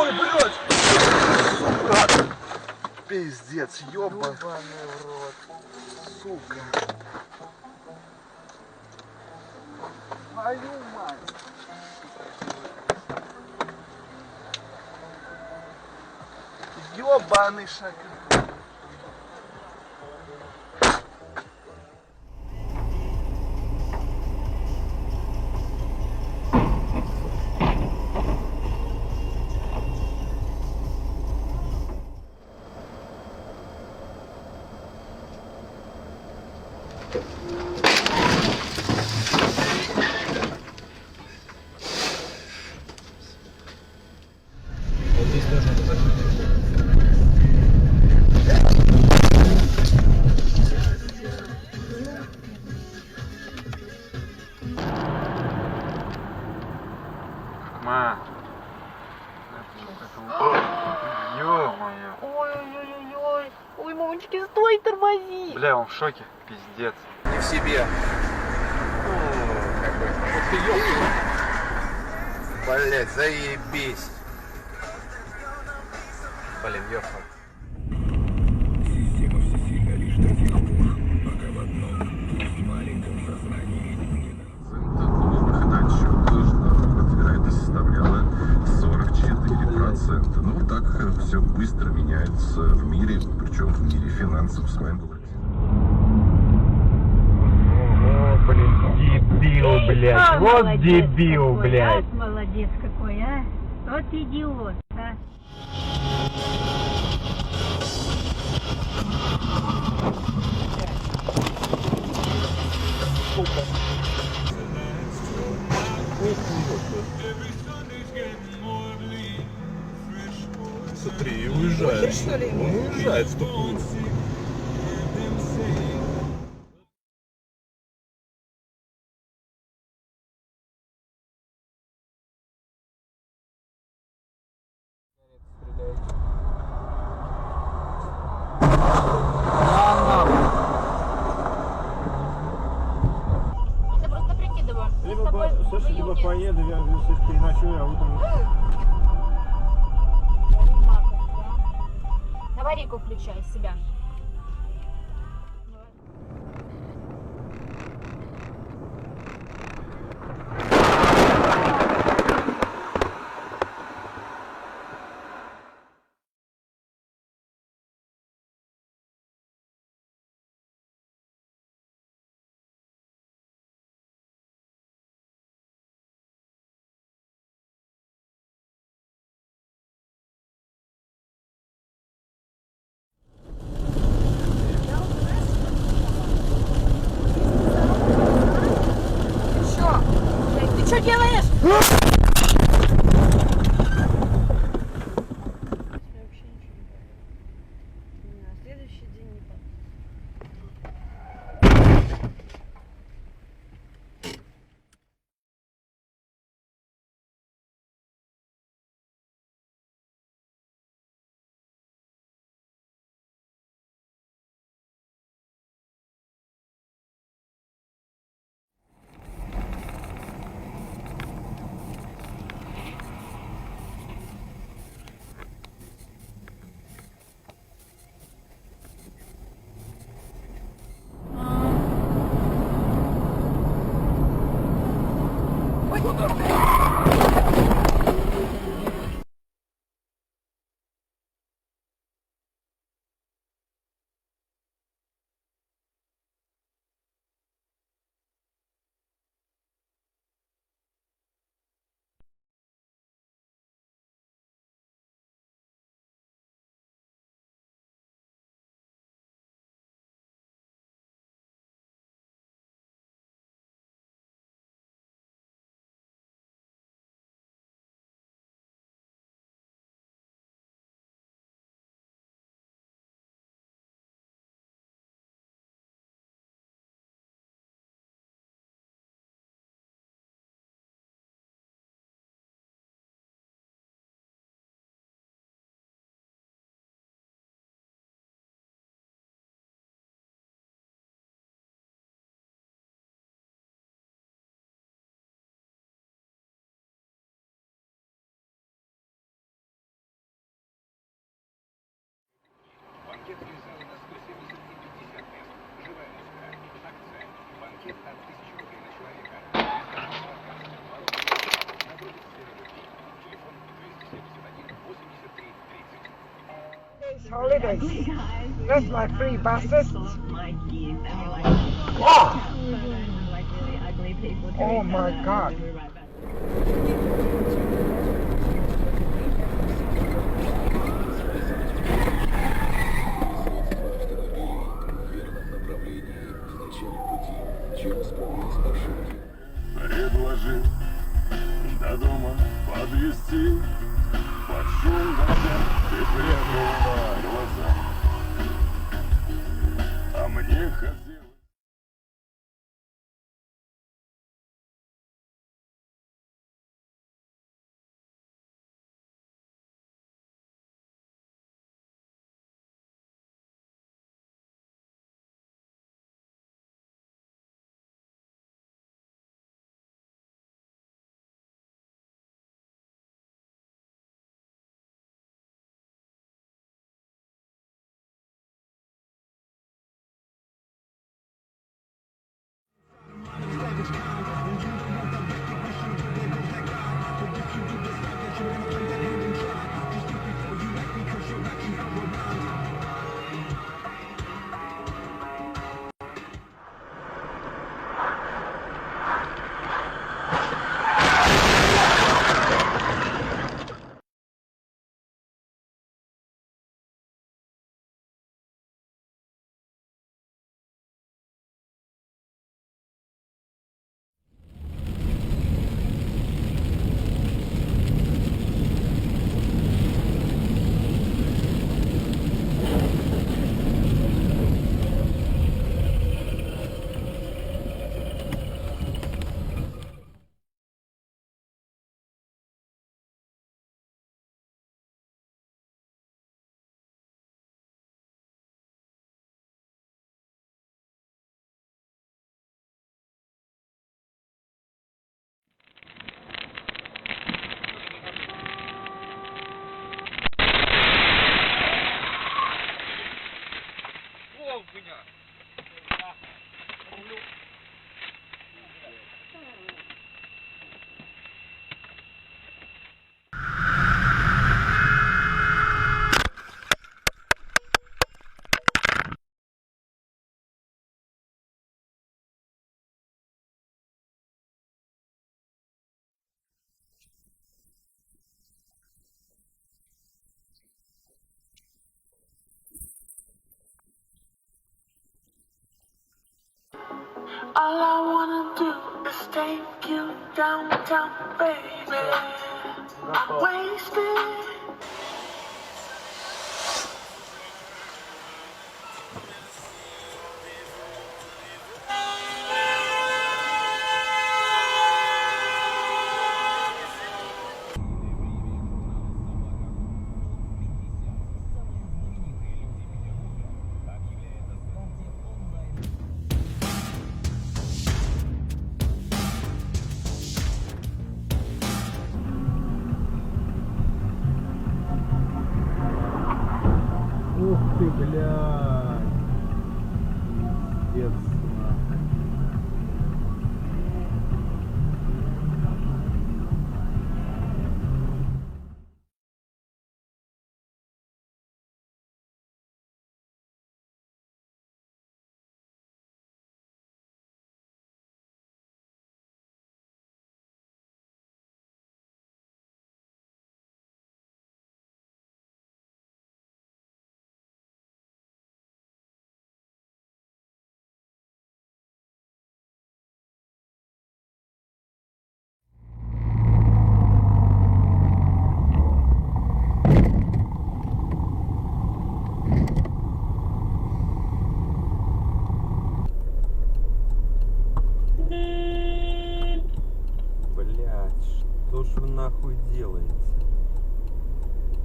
Ой, блядь! Сука! Пиздец, ёбаный в рот. Сука. Твою мать. Ёбаный шакал. Вот здесь тоже надо закрыть. Ма. Ё-моё. Ой-ой-ой-ой. Ой, мамочки, стой, тормози. Бля, он в шоке. Пиздец. Не в себе. Вот ты ёбаный. Блять, заебись. Блин, ёбаный. Система всесильна лишь до тех пор, пока в одном маленьком сознании не Новых датчиков вероятность составляла 44%. Ну, так все быстро меняется в мире, причем в мире финансов, с вами был О, блин, дебил, блядь. Вот молодец дебил, какой, блядь. а? Молодец какой, а? Вот идиот, а? Смотри, уезжает. Он уезжает в тупую. Это просто прикидываю. Мы с тобой в июне. поеду, я здесь переночую, а утром... Аварийку включай себя. Ты что делаешь? holidays. That's my free bastard. Oh my god. Предложи до дома подвезти. Под шум дождя ты прикрыла глаза. А мне хотелось... All I wanna do is take you downtown, baby. I'm wasted. Ух ты, блядь. Пиздец, нахуй. Блять, что ж вы нахуй делаете?